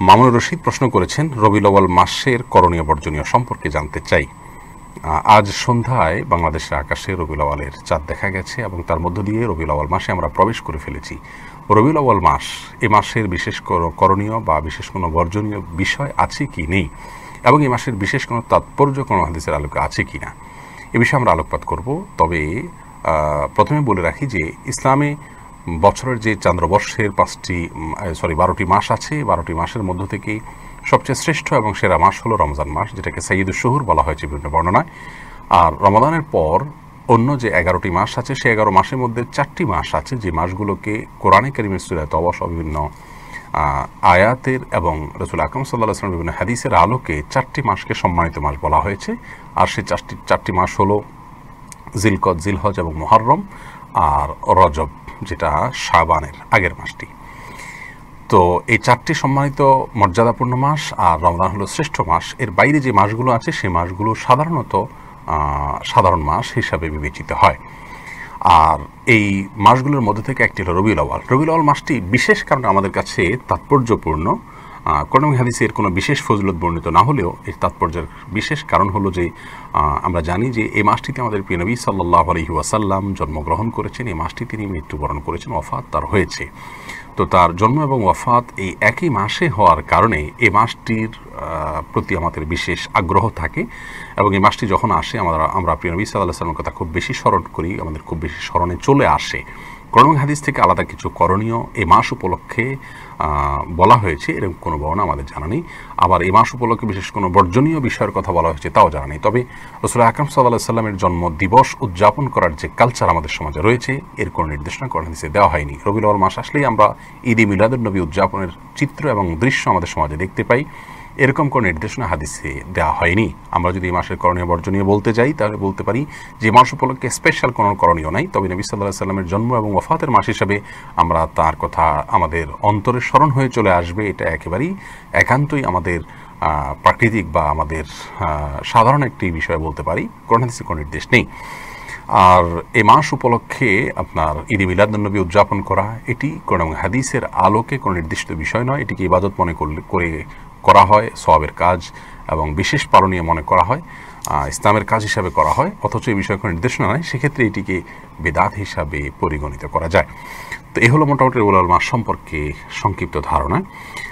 মামুনুর রশিদ প্রশ্ন করেছেন, রবিউল আউয়াল মাসের করণীয় বর্জনীয় সম্পর্কে জানতে চাই। আজ সন্ধ্যায় বাংলাদেশের আকাশে রবিউল আউয়ালের চাঁদ দেখা গেছে এবং তার মধ্য দিয়ে রবিউল আউয়াল মাসে আমরা প্রবেশ করে ফেলেছি। রবিউল আউয়াল মাস, এ মাসের বিশেষ করণীয় বা বিশেষ কোনো বর্জনীয় বিষয় আছে কি নেই, এবং এই মাসের বিশেষ কোনো তাৎপর্য কোনো হাদিসের আলোকে আছে কি না, এ বিষয়ে আমরা আলোকপাত করব। তবে প্রথমে বলে রাখি যে ইসলামে বছরের যে চান্দ্রবর্ষের 12টি মাস আছে, 12টি মাসের মধ্য থেকে সবচেয়ে শ্রেষ্ঠ এবং সেরা মাস হলো রমজান মাস, যেটাকে সাইয়্যিদুশ শুহুর বলা হয়েছে বিভিন্ন বর্ণনায়। আর রমাদানের পর অন্য যে 11টি মাস আছে, সেই 11 মাসের মধ্যে 4টি মাস আছে যে মাসগুলোকে কোরআনে কারিমের সূরা তওবা সহ বিভিন্ন আয়াতের এবং রাসূল আকরাম সাল্লাল্লাহু আলাইহি ওয়াসাল্লাম বিভিন্ন হাদিসের আলোকে 4টি মাসকে সম্মানিত মাস বলা হয়েছে। আর সেই 4টি মাস হলো জিলকদ, জিলহজ এবং মুহররম, আর রজব যেটা শাবানের আগের মাসটি। তো এই 4টি সম্মানিত মর্যাদাপূর্ণ মাস, আর রমজান হলো শ্রেষ্ঠ মাস। এর বাইরে যে মাসগুলো আছে সেই মাসগুলো সাধারণত সাধারণ মাস হিসাবে বিবেচিত হয়। আর এই মাসগুলোর মধ্যে থেকে একটি হলো রবিউল আউয়াল। রবিউল আউয়াল মাসটি বিশেষ কারণে আমাদের কাছে তাৎপর্যপূর্ণ। কোরআন হাদিসের কোনো বিশেষ ফজিলত বর্ণিত না হলেও এর তাৎপর্যের বিশেষ কারণ হলো যে আমরা জানি যে এই মাসটিতে আমাদের প্রিয় নবী সাল্লাল্লাহু আলাইহি ওয়াসাল্লাম জন্মগ্রহণ করেছেন, এই মাসটি তিনি মৃত্যুবরণ করেছেন, ওয়াফাত তার হয়েছে। তো তার জন্ম এবং ওয়াফাত এই একই মাসে হওয়ার কারণে এই মাসটির প্রতি আমাদের বিশেষ আগ্রহ থাকে, এবং এই মাসটি যখন আসে আমরা প্রিয় নবী সাল্লাল্লাহু আলাইহি ওয়াসাল্লামের কথা খুব বেশি স্মরণ করি, আমাদের খুব বেশি স্মরণে চলে আসে। কোরআন হাদিস থেকে আলাদা কিছু করণীয় এই মাস উপলক্ষে বলা হয়েছে এরকম কোনো বর্ণনা আমাদের জানা নেই। আবার এই মাস উপলক্ষে বিশেষ কোনো বর্জনীয় বিষয়ের কথা বলা হয়েছে তাও জানা নেই। তবে রাসূল আকরাম সাল্লাল্লাহু আলাইহি ওয়াসাল্লামের জন্ম দিবস উদযাপন করার যে কালচার আমাদের সমাজে রয়েছে, এর কোনো নির্দেশনা কোরআন হাদিসে দেওয়া হয়নি। রবিউল আউয়াল মাস আসলেই আমরা ঈদ মিলাদুন নবী উদযাপনের চিত্র এবং দৃশ্য আমাদের সমাজে দেখতে পাই, এরকম কোনো নির্দেশনা হাদিসে দেওয়া হয়নি। আমরা যদি এই মাসের করণীয় বর্জনীয় বলতে যাই তাহলে বলতে পারি যে মাস উপলক্ষে স্পেশাল কোনো করণীয় নাই। তবে নবী সাল্লাল্লাহু আলাইহি ওয়াসাল্লামের জন্ম এবং ওয়াফাতের মাস হিসাবে আমরা তার কথা আমাদের অন্তরে স্মরণ হয়ে চলে আসবে, এটা একেবারেই একান্তই আমাদের প্রাকৃতিক বা আমাদের সাধারণ একটি বিষয় বলতে পারি। কোরআন হাদিসে কোনো নির্দেশ নেই। আর এই মাস উপলক্ষে আপনার ঈদ মিলাদুন নবী উদযাপন করা, এটি কোরআন হাদিসের আলোকে কোনো নির্দিষ্ট বিষয় নয়। এটিকে ইবাদত মনে করা হয়, সওয়াবের কাজ এবং বিশেষ পালনীয় মনে করা হয়, ইসলামের কাজ হিসাবে করা হয়, অথচ এই বিষয়ে কোনো নির্দেশনা নাই। সেক্ষেত্রে এটিকে বিদআত হিসাবে পরিগণিত করা যায়। তো এই হলো মোটামুটি রবিউল আউয়াল মাস সম্পর্কে সংক্ষিপ্ত ধারণা।